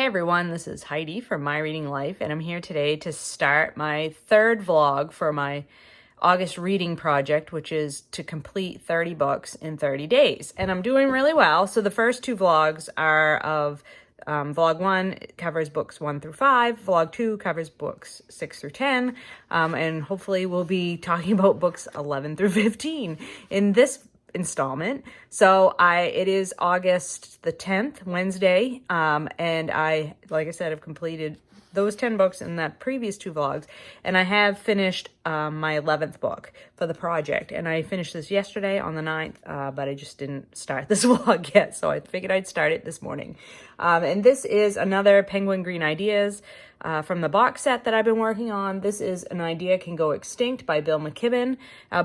everyone, this is Heidi from My Reading Life, and I'm here today to start my third vlog for my August reading project, which is to complete 30 books in 30 days. And I'm doing really well. So the first two vlogs are of vlog 1 covers books 1 through 5, vlog 2 covers books 6 through 10, and hopefully we'll be talking about books 11 through 15 in this installment. So it is August the 10th, Wednesday, and like I said, have completed those 10 books in the previous two vlogs, and I have finished my 11th book for the project, and I finished this yesterday on the 9th, but I just didn't start this vlog yet, so I figured I'd start it this morning. And this is another Penguin Green Ideas from the box set that I've been working on. This is An Idea Can Go Extinct by Bill McKibben.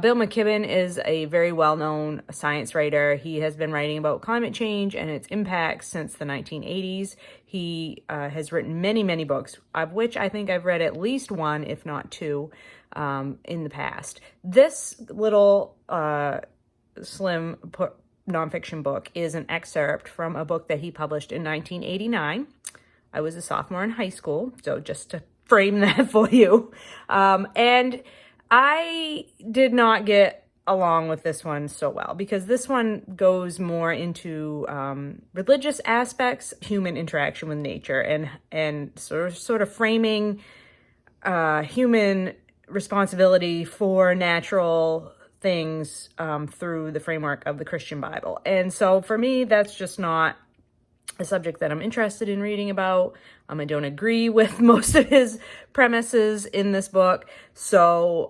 Bill McKibben is a very well-known science writer. He has been writing about climate change and its impacts since the 1980s. He has written many, many books, of which I think I've read at least one, if not two, in the past. This little slim nonfiction book is an excerpt from a book that he published in 1989. I was a sophomore in high school, so just to frame that for you. And I did not get along with this one so well, because this one goes more into religious aspects, human interaction with nature, and sort of framing human responsibility for natural things through the framework of the Christian Bible. And so for me, that's just not a subject that I'm interested in reading about. I don't agree with most of his premises in this book. So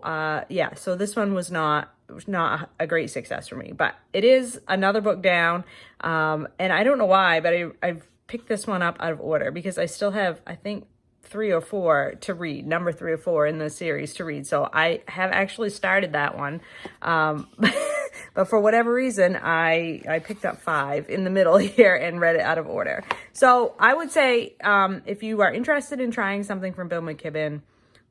so this one was not a great success for me, but it is another book down. And I don't know why, but I've picked this one up out of order because I still have, I think, 3 or 4 to read, number 3 or 4 in the series to read. So I have actually started that one. But for whatever reason, I picked up 5 in the middle here and read it out of order. So I would say if you are interested in trying something from Bill McKibben,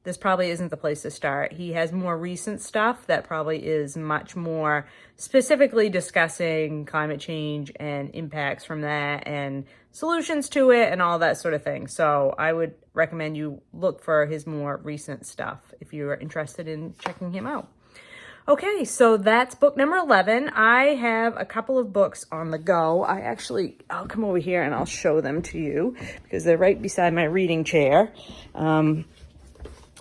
this probably isn't the place to start. He has more recent stuff that probably is much more specifically discussing climate change and impacts from that and solutions to it and all that sort of thing. So I would recommend you look for his more recent stuff if you are interested in checking him out. Okay, so that's book number 11. I have a couple of books on the go. I'll come over here and I'll show them to you because they're right beside my reading chair.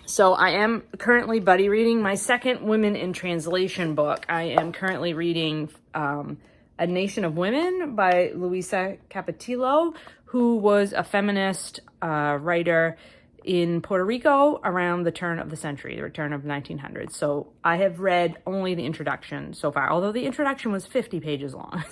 So I am currently buddy reading my second Women in Translation book. I am currently reading A Nation of Women by Luisa Capetillo, who was a feminist writer in Puerto Rico around the turn of the century, the return of 1900. So I have read only the introduction so far, although the introduction was 50 pages long,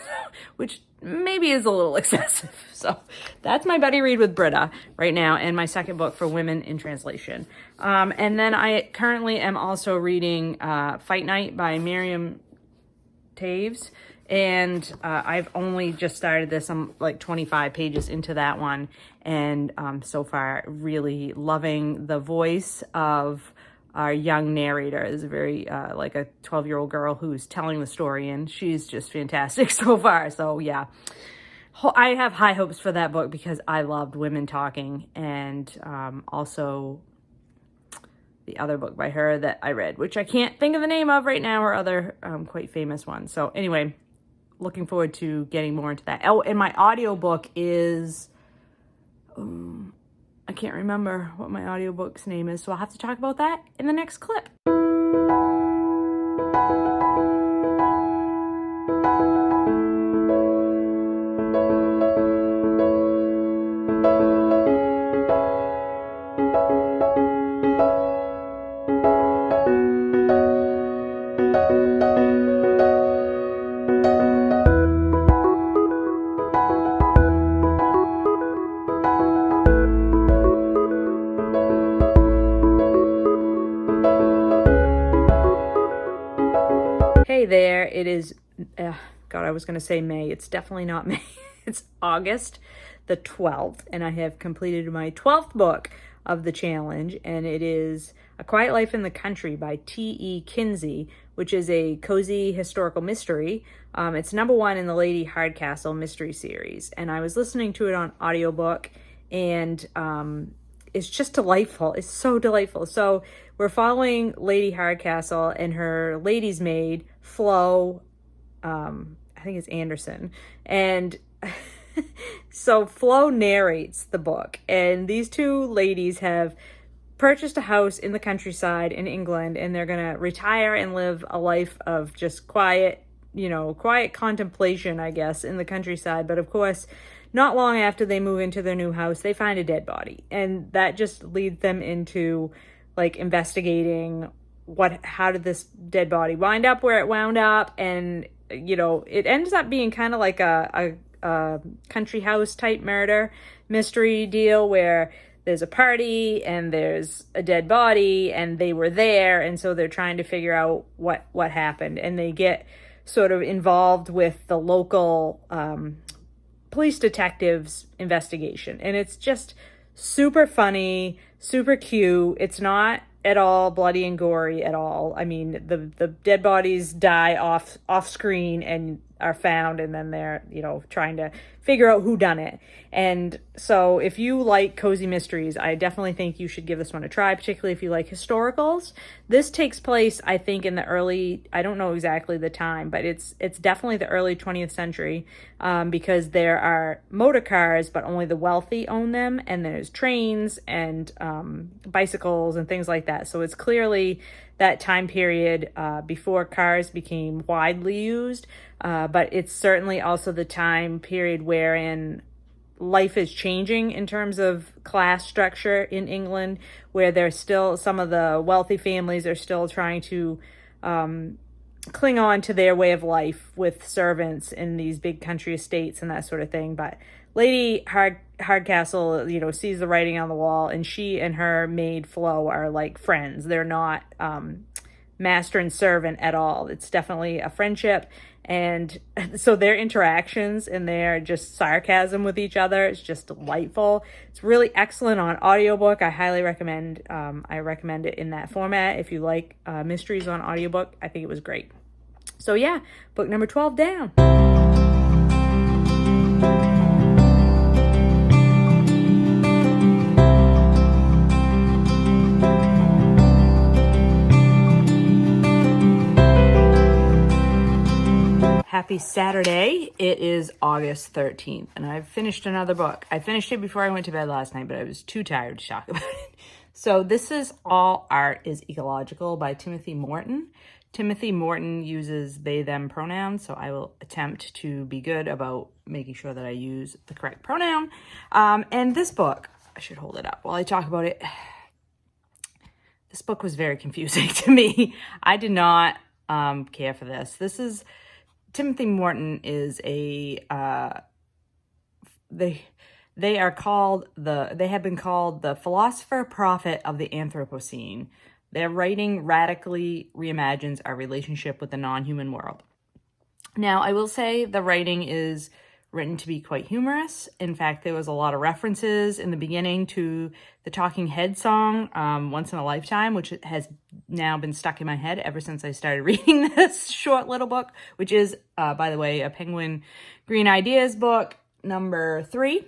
which maybe is a little excessive. So that's my buddy read with Britta right now, and my second book for Women in Translation. And then I currently am also reading Fight Night by Miriam Toews. And I've only just started this. I'm like 25 pages into that one. And so far, really loving the voice of our young narrator. Is very like a 12-year-old girl who's telling the story, and she's just fantastic so far. So yeah, I have high hopes for that book because I loved women talking, and also the other book by her that I read, which I can't think of the name of right now, or other quite famous ones. So anyway, looking forward to getting more into that. Oh, and my audiobook is, I can't remember what my audiobook's name is, so I'll have to talk about that in the next clip. Hey there, it is, God, I was going to say May. It's definitely not May. It's August the 12th, and I have completed my 12th book of the challenge, and it is A Quiet Life in the Country by T.E. Kinsey, which is a cozy historical mystery. It's number 1 in the Lady Hardcastle mystery series, and I was listening to it on audiobook, and it's just delightful. It's so delightful. So we're following Lady Hardcastle and her lady's maid, Flo, I think it's Anderson. And so Flo narrates the book, and these two ladies have purchased a house in the countryside in England, and they're going to retire and live a life of just quiet, quiet contemplation, I guess, in the countryside. But of course, not long after they move into their new house, they find a dead body. And that just leads them into like investigating how did this dead body wind up where it wound up. And, it ends up being kind of like a country house type murder mystery deal where there's a party and there's a dead body and they were there. And so they're trying to figure out what happened. And they get sort of involved with the local police detectives investigation. And it's just super funny, super cute. It's not at all bloody and gory at all. I mean, the dead bodies die off screen and are found, and then they're, trying to figure out who done it. And so if you like cozy mysteries, I definitely think you should give this one a try, particularly if you like historicals. This takes place, I think, in the early, I don't know exactly the time, but it's definitely the early 20th century, because there are motor cars, but only the wealthy own them, and there's trains and bicycles and things like that. So it's clearly that time period before cars became widely used, but it's certainly also the time period wherein life is changing in terms of class structure in England, where there's still some of the wealthy families are still trying to cling on to their way of life with servants in these big country estates and that sort of thing. But Lady Hardcastle, sees the writing on the wall, and she and her maid Flo are like friends. They're not master and servant at all. It's definitely a friendship. And so their interactions and their just sarcasm with each other is just delightful. It's really excellent on audiobook. I highly recommend it in that format. If you like mysteries on audiobook, I think it was great. So yeah, book number 12 down. Happy Saturday. It is August 13th, and I've finished another book. I finished it before I went to bed last night, but I was too tired to talk about it. So this is All Art is Ecological by Timothy Morton. Timothy Morton uses they, them pronouns, so I will attempt to be good about making sure that I use the correct pronoun. And this book, I should hold it up while I talk about it. This book was very confusing to me. I did not care for this. Timothy Morton is they have been called the philosopher prophet of the Anthropocene. Their writing radically reimagines our relationship with the non-human world. Now, I will say the writing is written to be quite humorous. In fact, there was a lot of references in the beginning to the Talking Heads song, Once in a Lifetime, which has now been stuck in my head ever since I started reading this short little book, which is, by the way, a Penguin Green Ideas book, number 3.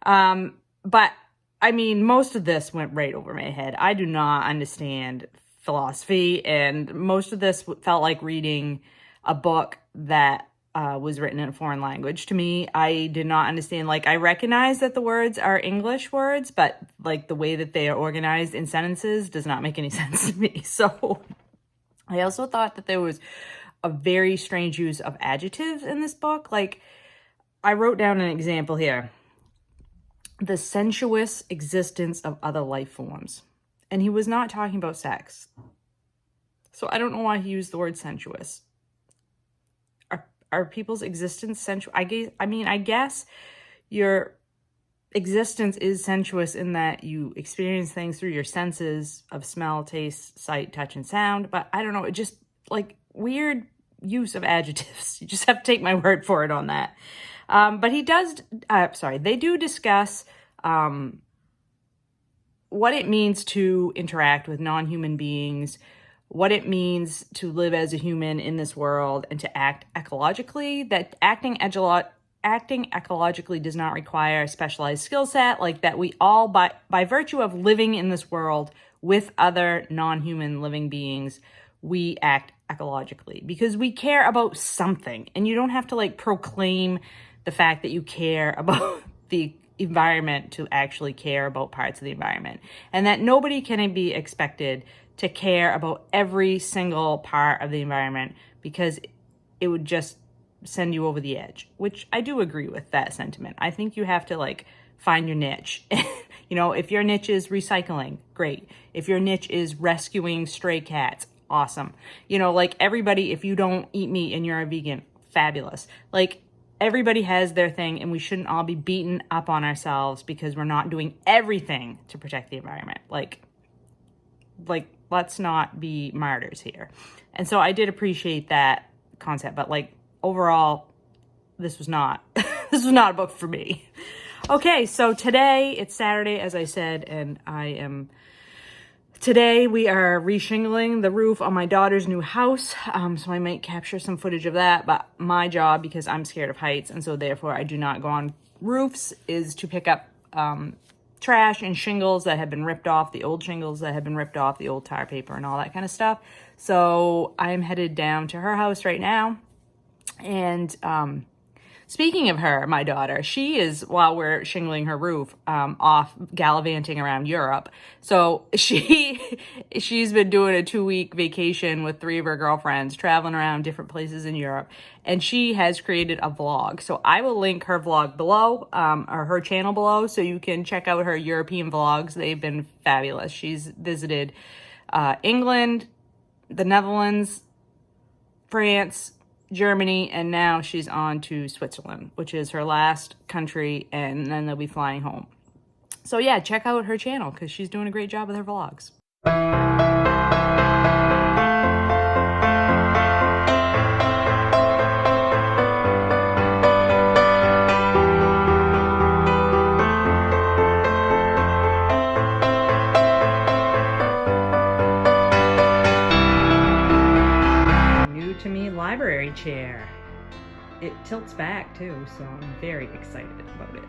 But, I mean, most of this went right over my head. I do not understand philosophy, and most of this felt like reading a book that was written in a foreign language to me. I did not understand, I recognize that the words are English words, but the way that they are organized in sentences does not make any sense to me. So I also thought that there was a very strange use of adjectives in this book. I wrote down an example here. The sensuous existence of other life forms. And he was not talking about sex. So I don't know why he used the word sensuous. Are people's existence sensual? I guess your existence is sensuous in that you experience things through your senses of smell, taste, sight, touch, and sound. But I don't know, it just weird use of adjectives. You just have to take my word for it on that. But they do discuss what it means to interact with non-human beings, what it means to live as a human in this world, and to act ecologically. That acting acting ecologically does not require a specialized skill set, like that we all, by virtue of living in this world with other non-human living beings, we act ecologically because we care about something. And you don't have to like proclaim the fact that you care about the environment to actually care about parts of the environment, and that nobody can be expected to care about every single part of the environment because it would just send you over the edge, which I do agree with that sentiment. I think you have to like find your niche. You know, if your niche is recycling, great. If your niche is rescuing stray cats, awesome. You know, like everybody, if you don't eat meat and you're a vegan, fabulous. Like everybody has their thing, and we shouldn't all be beaten up on ourselves because we're not doing everything to protect the environment. Like let's not be martyrs here. And so I did appreciate that concept, but like overall, this was not this was not a book for me. Okay, so today it's Saturday, as I said, and today we are reshingling the roof on my daughter's new house. So I might capture some footage of that, but my job, because I'm scared of heights and so therefore I do not go on roofs, is to pick up trash and shingles that have been ripped off, the old shingles that have been ripped off, the old tar paper and all that kind of stuff. So I'm headed down to her house right now. And speaking of her, my daughter, she is, while we're shingling her roof, off gallivanting around Europe. So she's been doing a 2-week vacation with 3 of her girlfriends, traveling around different places in Europe. And she has created a vlog. So I will link her vlog below, or her channel below, so you can check out her European vlogs. They've been fabulous. She's visited England, the Netherlands, France, Germany, and now she's on to Switzerland, which is her last country, and then they'll be flying home. So yeah, check out her channel because she's doing a great job with her vlogs. To me library chair. It tilts back too, so I'm very excited about it.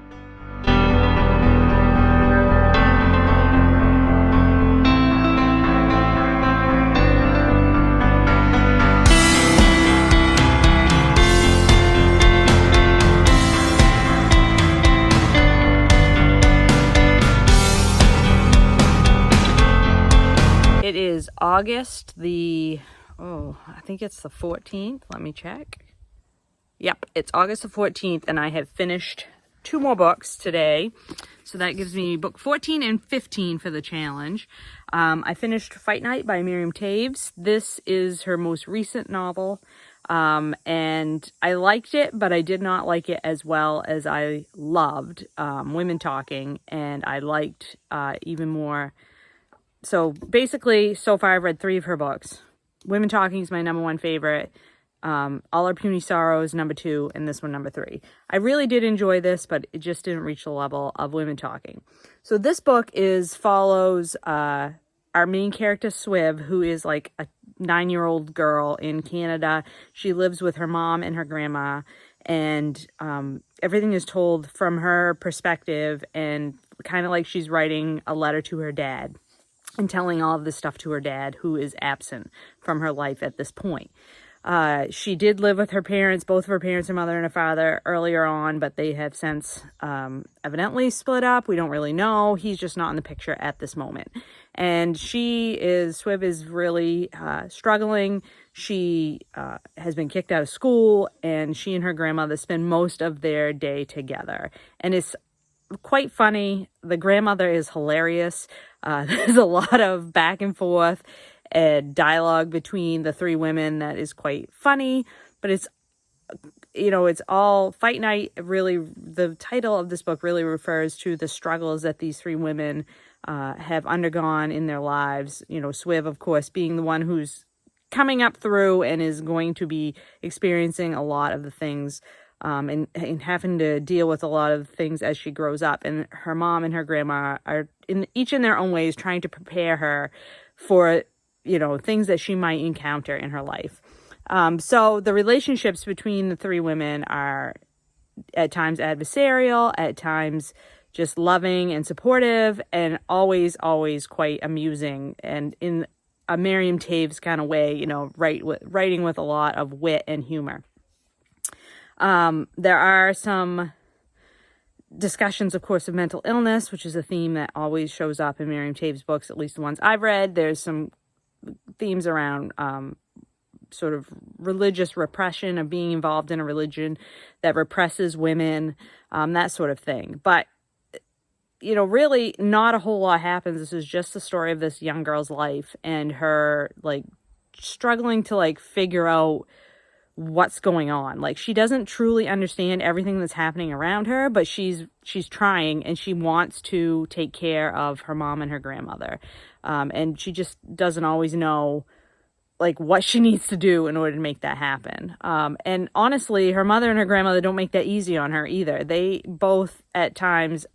It is August I think it's the 14th. Let me check. Yep, it's August the 14th, and I have finished 2 more books today. So that gives me book 14 and 15 for the challenge. I finished Fight Night by Miriam Toews. This is her most recent novel, and I liked it, but I did not like it as well as I loved Women Talking, and I liked even more. So basically, so far I've read 3 of her books. Women Talking is my #1 favorite. All Our Puny Sorrows, #2, and this one, #3. I really did enjoy this, but it just didn't reach the level of Women Talking. So this book follows our main character, Swiv, who is like a 9-year-old girl in Canada. She lives with her mom and her grandma, and everything is told from her perspective, and kind of like she's writing a letter to her dad and telling all of this stuff to her dad, who is absent from her life at this point. She did live with her parents, both of her parents, her mother and her father, earlier on, but they have since evidently split up. We don't really know. He's just not in the picture at this moment. And Swiv is really struggling. She has been kicked out of school, and she and her grandmother spend most of their day together. And it's quite funny. The grandmother is hilarious. There's a lot of back and forth and dialogue between the 3 women that is quite funny, but it's all Fight Night. Really, the title of this book really refers to the struggles that these 3 women have undergone in their lives. You know, Swiv, of course, being the one who's coming up through and is going to be experiencing a lot of the things and having to deal with a lot of things as she grows up. And her mom and her grandma are each in their own ways trying to prepare her for, things that she might encounter in her life. So the relationships between the 3 women are at times adversarial, at times just loving and supportive, and always, always quite amusing, and in a Miriam Toews kind of way, you know, writing with a lot of wit and humor. There are some discussions, of course, of mental illness, which is a theme that always shows up in Miriam Toews books, at least the ones I've read. There's some themes around sort of religious repression, of being involved in a religion that represses women, that sort of thing. But, you know, really not a whole lot happens. This is just the story of this young girl's life and her, like, struggling to, like, figure out what's going on. Like, she doesn't truly understand everything that's happening around her, but she's trying, and she wants to take care of her mom and her grandmother. And she just doesn't always know, like, what she needs to do in order to make that happen. And honestly, her mother and her grandmother don't make that easy on her either. They both at times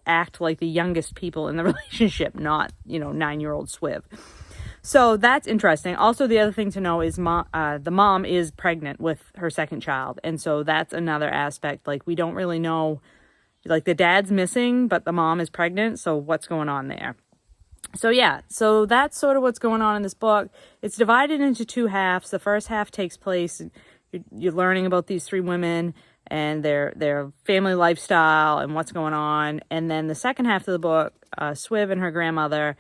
act like the youngest people in the relationship, not, you know, 9-year-old Swiv. So that's interesting. Also, the other thing to know is the mom is pregnant with her second child. And so that's another aspect. Like, we don't really know, like, the dad's missing, but the mom is pregnant. So what's going on there? So yeah, so that's sort of what's going on in this book. It's divided into two halves. The first half takes place, you're learning about these three women and their family lifestyle and what's going on. And then the second half of the book, Swiv and her grandmother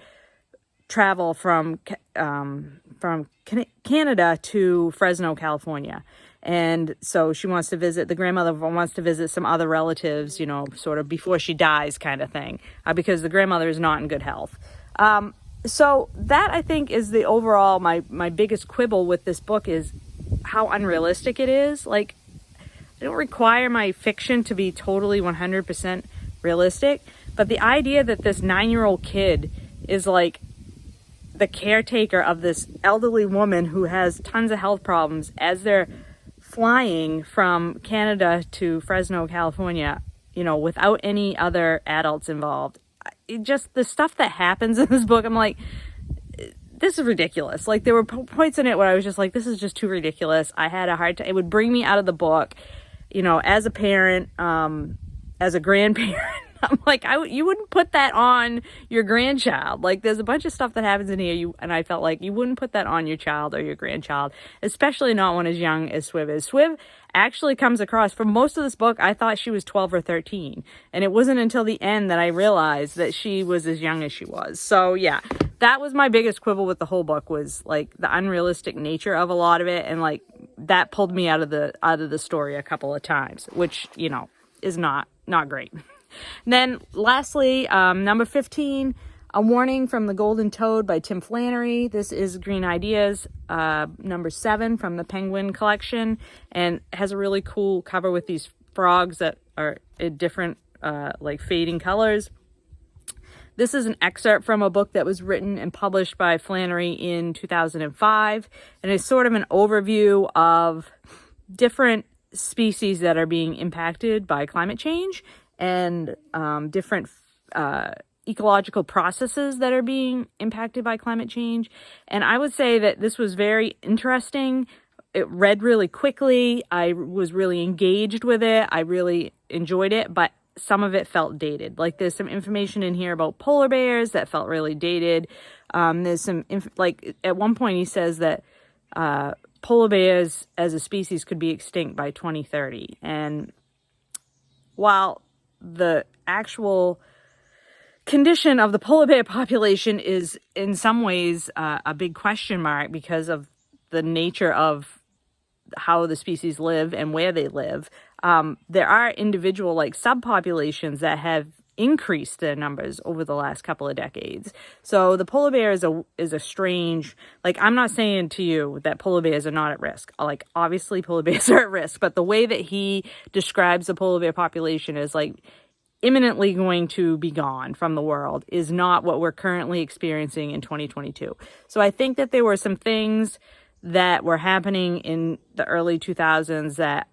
travel from Canada to Fresno, California. And so the grandmother wants to visit some other relatives, you know, sort of before she dies kind of thing, because the grandmother is not in good health. So that, I think, is the overall, my biggest quibble with this book is how unrealistic it is. Like, I don't require my fiction to be totally 100% realistic, but the idea that this 9-year-old kid is, like, the caretaker of this elderly woman who has tons of health problems as they're flying from Canada to Fresno, California, you know, without any other adults involved. Just the stuff that happens in this book, I'm like, this is ridiculous. Like, there were points in it where I was just like, this is just too ridiculous. I had a hard time. It would bring me out of the book, you know, as a parent, as a grandparent. I'm like, you wouldn't put that on your grandchild. Like, there's a bunch of stuff that happens in here, and I felt like you wouldn't put that on your child or your grandchild, especially not one as young as Swiv is. Swiv actually comes across, for most of this book, I thought she was 12 or 13, and it wasn't until the end that I realized that she was as young as she was. So yeah, that was my biggest quibble with the whole book, was like the unrealistic nature of a lot of it, and like that pulled me out of the story a couple of times, which, you know, is not great. And then lastly, number 15, A Warning from the Golden Toad by Tim Flannery. This is Green Ideas, number 7 from the Penguin collection, and has a really cool cover with these frogs that are in different, like, fading colors. This is an excerpt from a book that was written and published by Flannery in 2005, and it's sort of an overview of different species that are being impacted by climate change, and different ecological processes that are being impacted by climate change. And I would say that this was very interesting. It read really quickly. I was really engaged with it. I really enjoyed it, but some of it felt dated. Like, there's some information in here about polar bears that felt really dated. There's some, like, at one point he says that polar bears as a species could be extinct by 2030. And while the actual condition of the polar bear population is in some ways a big question mark because of the nature of how the species live and where they live, there are individual, like, subpopulations that have increased their numbers over the last couple of decades. So the polar bear is a strange, like, I'm not saying to you that polar bears are not at risk. Like, obviously polar bears are at risk, but the way that he describes the polar bear population is, like, imminently going to be gone from the world is not what we're currently experiencing in 2022. So I think that there were some things that were happening in the early 2000s that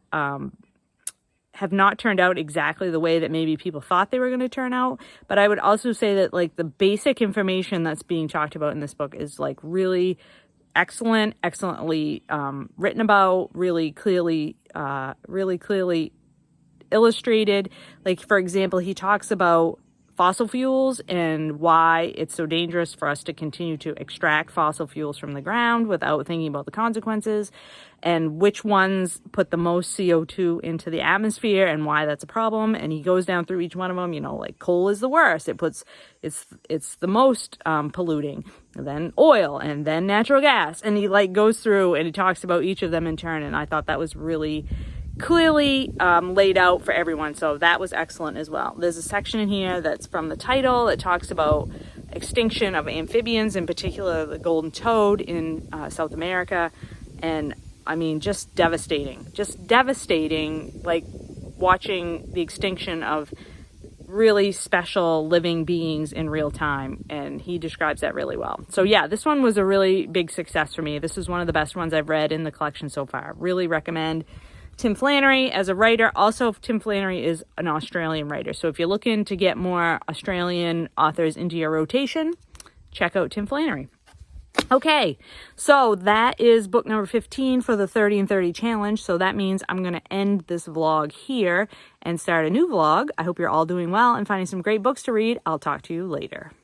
have not turned out exactly the way that maybe people thought they were going to turn out. But I would also say that, like, the basic information that's being talked about in this book is, like, really excellently written about, really clearly illustrated. Like, for example, he talks about fossil fuels and why it's so dangerous for us to continue to extract fossil fuels from the ground without thinking about the consequences, and which ones put the most CO2 into the atmosphere and why that's a problem. And he goes down through each one of them. You know, like coal is the worst. It's the most polluting. And then oil, and then natural gas. And he like goes through and he talks about each of them in turn. And I thought that was really clearly laid out for everyone, so that was excellent as well. There's a section in here that's from the title that talks about extinction of amphibians, in particular the golden toad in South America, and I mean just devastating, like watching the extinction of really special living beings in real time, and he describes that really well. So yeah, this one was a really big success for me. This is one of the best ones I've read in the collection so far. Really recommend Tim Flannery as a writer. Also, Tim Flannery is an Australian writer. So if you're looking to get more Australian authors into your rotation, check out Tim Flannery. Okay, so that is book number 15 for the 30 and 30 challenge. So that means I'm going to end this vlog here and start a new vlog. I hope you're all doing well and finding some great books to read. I'll talk to you later.